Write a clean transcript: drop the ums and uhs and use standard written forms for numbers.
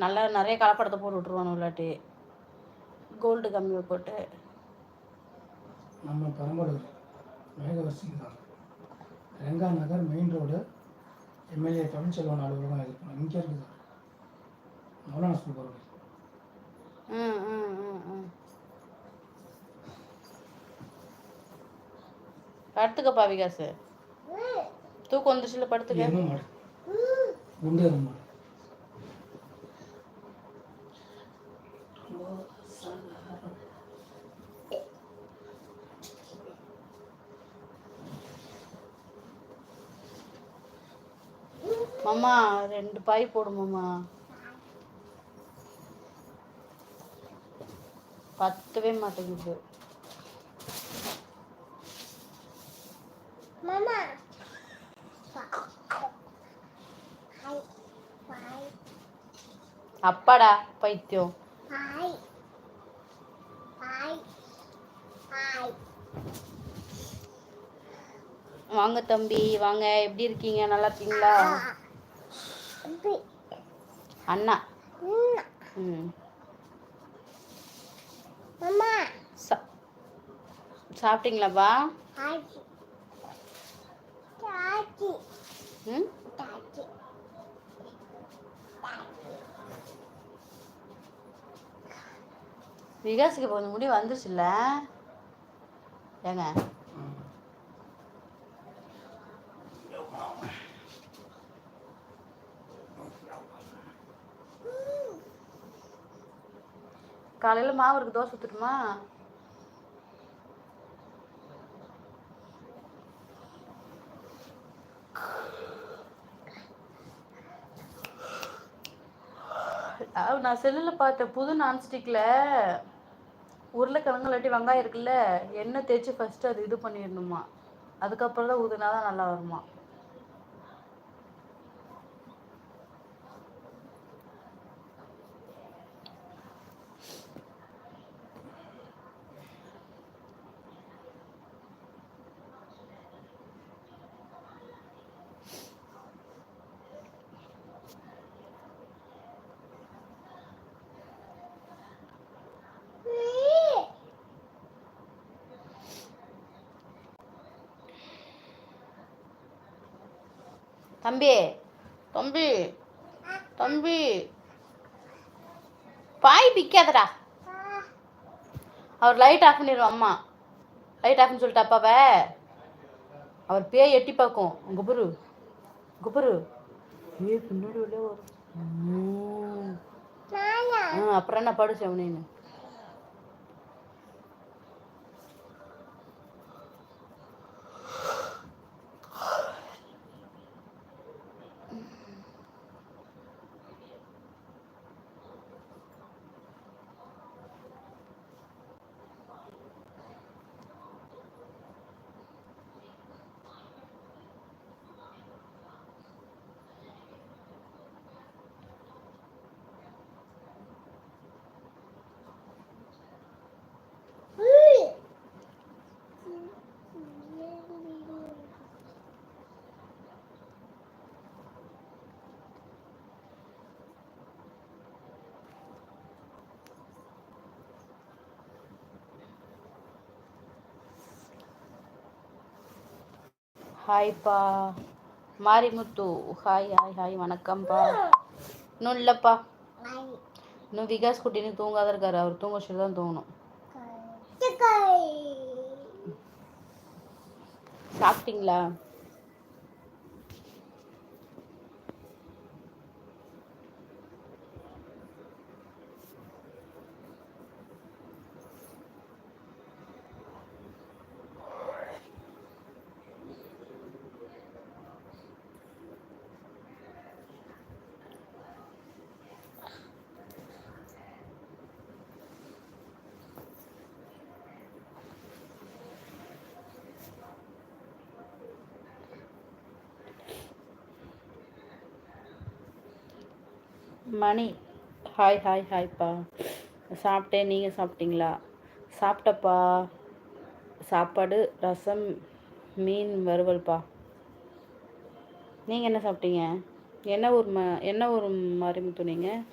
நல்லா நிறைய கலப்படத்தை போட்டு விட்ருவானு இல்லாட்டி கோல்டு கம்மியாக போட்டு. நம்ம பெரம்பலூர் மேகவர்சிங்க தான், ரெங்கா நகர் மெயின் ரோடு, எம்எல்ஏ தமிழ்ச்செல்வன் அலுவலகம் இருக்கணும். இங்கே இருக்குது மௌலானா ஸ்கூல் போகிற. படுத்துக்கப்பா விகாசு, தூக்கம் வந்துச்சுல படுத்துக்க. எருமை மாடு, குண்டு எருமை மாடு. மாமா 2 பாய் போடுமாம்மா, பத்தவே மாட்டேங்குது. அப்பாடா பைத்தியம். வாங்க தம்பி வாங்க, எப்படி இருக்கீங்க? நல்லா இருக்கீங்களா? அண்ணா சாப்பிட்டீங்களாப்பா? விகாஸுக்கு இப்போ கொஞ்சம் முடி வந்துருச்சுல்ல ஏங்க? காலையில் மாவு இருக்கு, தோசை ஊற்றட்டுமா? நான் செல்லில் பார்த்தேன், புது நான்ஸ்டிக்கில் உருளைக்கிழங்கு இல்லாட்டி வெங்காயம் இருக்குல்ல, எண்ணெய் தேய்ச்சி ஃபஸ்ட்டு அது இது பண்ணிடணுமா, அதுக்கப்புறம் தான் ஊதுனா தான் நல்லா வருமா. தம்பி தம்பி தம்பி பாய் பிக்காதடா. அவர் லைட் ஆஃப் பண்ணிடுவோம். அம்மா லைட் ஆஃப்னு சொல்லிட்டு அப்பாவை அவர் பேய் எட்டி பார்க்கும். குபுரு குபுரு ஏ பின்னாடி உள்ளே வரும். அப்புறம் என்ன படு செவனேன்னு. ஹாய்ப்பா மாரிமுத்து, ஹாய் ஹாய் ஹாய், வணக்கம்ப்பா. இன்னும் இல்லைப்பா, இன்னும் விகாஸ் குட்டின்னு தூங்காத இருக்காரு. அவர் தூங்க வச்சுட்டு தான் தூங்கணும். சாப்பிட்டீங்களா? மணி, ஹாய் ஹாய் ஹாய்ப்பா. சாப்பிட்டேன், நீங்கள் சாப்பிட்டீங்களா? சாப்பிட்டப்பா. சாப்பாடு ரசம் மீன் வறுவல்ப்பா. நீங்கள் என்ன சாப்பிட்டீங்க? என்ன ஊர் மாரிமுத்து நீங்கள்?